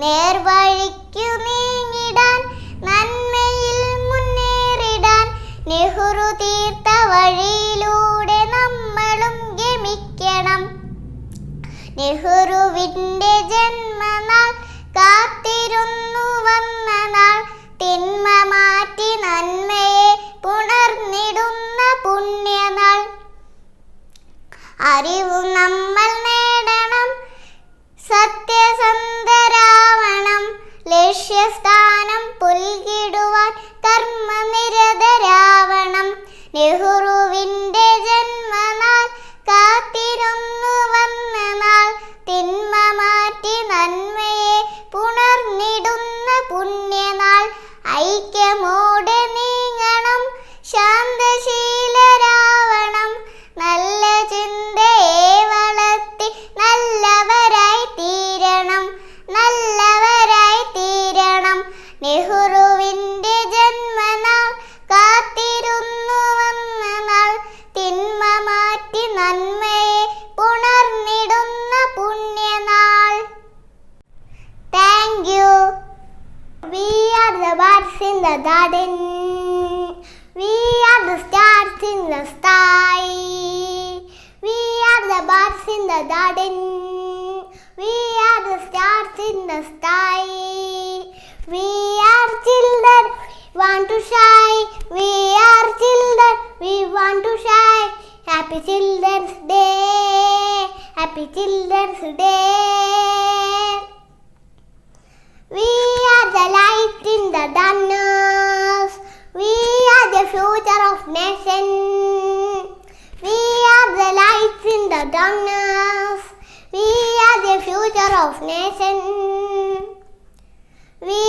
നേർവഴിക്കു നീങ്ങിടാൻ നന്മയിൽ മുന്നേറിടാൻ നെഹ്റു തീർത്ത വഴിയിലൂടെ നമ്മളും ഗമിക്കണം. നെഹ്റുവിൻ്റെ ജന്മനാൾ കാത്തിരുന്നു വന്ന നാൾ, തിന്മ മാറ്റി നന്മയെ പുണർന്നിടുന്ന പുണ്യനാൾ. അറിവു നമ്മൾ നേടണം, സത്യസന്ധരാവണം, ലക്ഷ്യസ്ഥാനം പുൽകിടുവാൻ കർമ്മനിരതരാവണം. നെഹ്റുവിൻ്റെ ജന്മനാൾ കാത്തിരുന്നു വന്ന നാൾ, തിന്മ മാറ്റി നന്മയെ പുണർന്നിടുന്ന പുണ്യനാൾ. ഐക്യമോടെ നീങ്ങണം, ശാന്തശീലരാവണം, നല്ല ചിന്തയെ വളർത്തി നല്ലവരായി തീരണം, നല്ലവരായി തീരണം. നെഹ്റുവിൻ്റെ ജന്മനാൾ കാത്തിരുന്നു വന്ന നാൾ, തിന്മ മാറ്റി നന്മയെ പുണർന്നിടുന്ന പുണ്യനാൾ. Thank you. We are the birds in the garden. We are the stars in the sky. We are the birds in the garden. We are the stars in the sky. We are children, we want to shine. We are children, we want to shine. Happy Children's Day. Happy Children's Day. We are the light in the darkness. We are the future of nation. We are the light in the darkness. We are the future of nation. We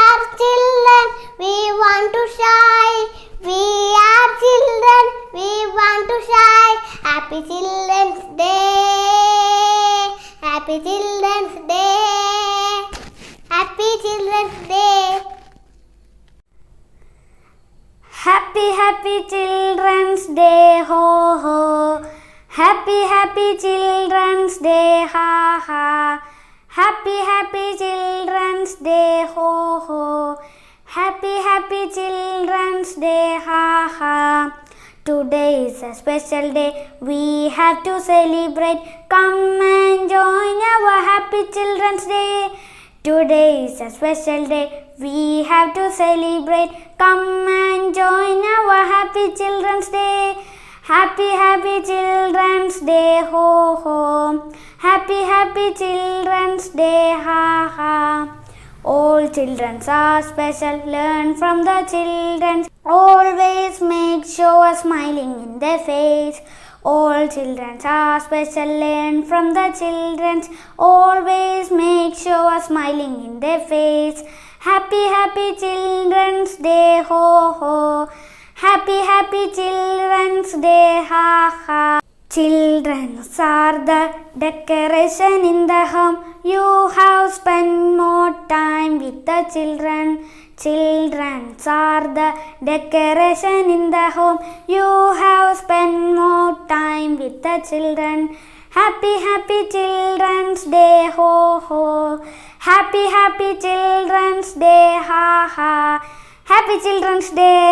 are children, we want to shine. We are children, we want to shine. Happy Children's Day. Happy Children's Day. Happy Children's Day. Happy Happy Children's Day, ho ho. Happy Happy Children's Day, ha ha. Happy Happy Children's Day, ho ho. Happy Happy Children's Day, ha ha. Today is a special day, we have to celebrate. Come and join our Happy Children's Day. Today is a special day, we have to celebrate. Come and join our Happy Children's Day. Happy Happy Children's Day, ho ho. Happy Happy Children's Day, ha ha. All children are special, learn from the children. Always make sure smiling in their face. All children are special, learn from the children. Always make sure smiling in their face. Happy Happy Children's Day, ho ho. Happy Happy Children's Day, ha ha. Children are the decoration in the home. You have spent more time with the children. Children are the decoration in the home. You have spent more time with the children. Happy Happy Children's Day, ho ho. Happy Happy Children's Day, ha ha. Happy Children's Day.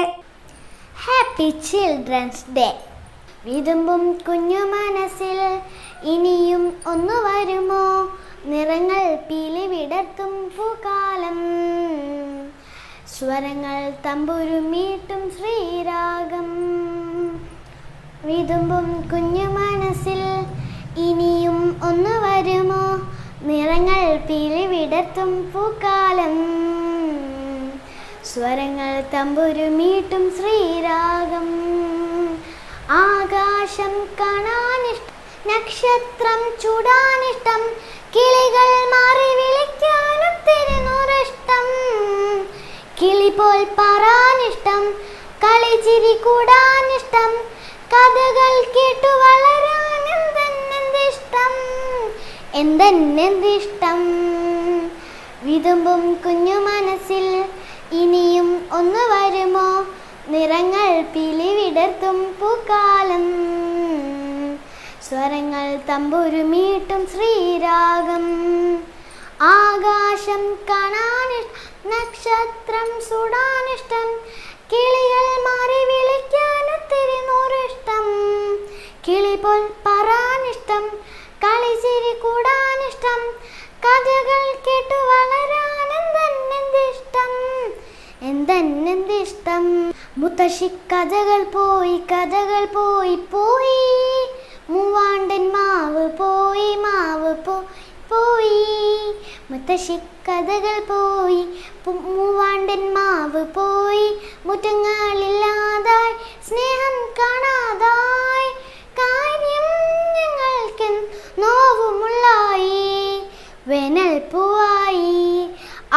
Happy Children's Day. വിതുമ്പും കുഞ്ഞു മനസ്സിൽ ഇനിയും ഒന്നു വരുമോ, നിറങ്ങൾ പീലി വിടർത്തും പൂക്കാലം. സ്വരങ്ങൾ തമ്പുരുമീട്ടും ശ്രീരാഗം. വിതുമ്പും കുഞ്ഞു മനസ്സിൽ ഇനിയും ഒന്നു വരുമോ, നിറങ്ങൾ പീലി വിടർത്തും പൂക്കാലം. സ്വരങ്ങൾ തമ്പുരുമീട്ടും ശ്രീരാഗം. ആകാശം കാണാനിഷ്ടം, നക്ഷത്രം ചൂടാനിഷ്ടം, കിളികൾ മാറി വിളിക്കാനും തിരുനൂറിഷ്ടം. കിളി പോൽ പാറാനിഷ്ടം, കളിച്ചിരി കൂടാനിഷ്ടം, കഥകൾ കേട്ടു വളരാൻ എന്തെന്നിഷ്ടം, എന്തെന്നിഷ്ടം. വിതുമ്പും കുഞ്ഞു മനസ്സിൽ ഇനിയും ഒന്നു വരുമോ, നിറങ്ങൾ പീലി വിടർത്തും പൂക്കാലം. സ്വരങ്ങൾ തമ്പുരുമീട്ടും ശ്രീരാഗം. ആകാശം കാണാനിഷ്ടം, നക്ഷത്രം സുടാനിഷ്ടം, കിളികൾ മാറി വിളിക്കാൻ ഒത്തിരി നൂറിഷ്ടം, കിളി പോൽ പറയാനിഷ്ടം, കളിച്ചിരി കൂടാനിഷ്ടം, കഥകൾ കേട്ടു വളരാൻ എന്തെന്നിഷ്ടം, എന്തെന്നിഷ്ടം. മുത്തശ്ശി കഥകൾ പോയി പോയി, മൂവാണ്ടൻ മാവ് പോയി പോയി. മുത്തശ്ശി കഥകൾ പോയി, മൂവാണ്ടൻ മാവ് പോയി, മുറ്റങ്ങളില്ലാതായി, സ്നേഹം കാണാതായി, കാര്യം ഞങ്ങൾക്ക് നോവുമുള്ളായി, വേനൽ പൂവായി.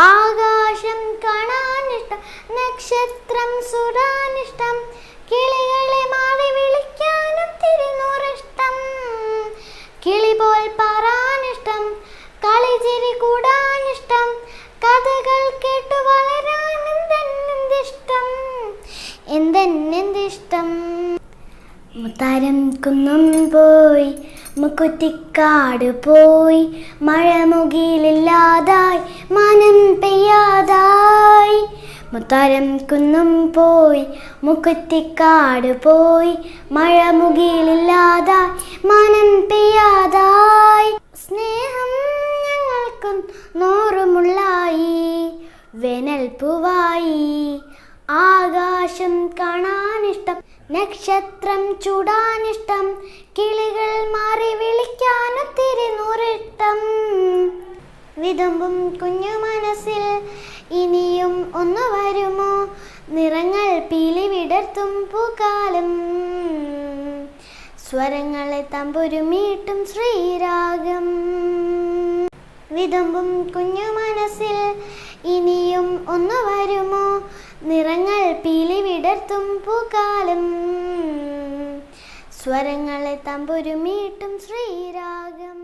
ആകാശം കാണാനിഷ്ടം, നക്ഷത്രം സുടാനിഷ്ടം, കിളികളെ മാറി വിളിക്കാൻ ഒത്തിരി നൂറിഷ്ടം, കിളി പോൽ പറയാനിഷ്ടം, കളിച്ചിരി കൂടാനിഷ്ടം, കഥകൾ കേട്ടു വളരാൻ എന്തെന്നിഷ്ടം. മുത്താരം കുന്നും പോയി, മുക്കുറ്റിക്കാട് പോയി, മഴമുകിലില്ലാതായി, മനം പെയ്യാതായി. മുത്താരം കുന്നും പോയി, മുക്കുറ്റിക്കാട് പോയി, മഴമുകിലില്ലാതായി, മനം പെയ്യാതായി, സ്നേഹം ഞങ്ങൾക്കും നോറുമുള്ളായി, വേനൽ പൂവായി. ആകാശം കാണാനിഷ്ടം, നക്ഷത്രം ചൂടാനിഷ്ടം, കിളികൾ മാറി വിളിക്കാൻ ഒത്തിരി നൂറിഷ്ടം. വിതുമ്പും കുഞ്ഞു മനസ്സിൽ ഇനിയും ഒന്ന് വരുമോ, നിറങ്ങൾ പീലി വിടർത്തും പൂക്കാലം, സ്വരങ്ങളെ തമ്പുരുമീട്ടും ശ്രീരാഗം. വിതുമ്പും കുഞ്ഞു മനസ്സിൽ ഇനിയും ഒന്ന് വരുമോ, നിറങ്ങൾ പീലി വിടർത്തും പൂക്കാലം, സ്വരങ്ങളെ തമ്പുരുമീട്ടും ശ്രീരാഗം.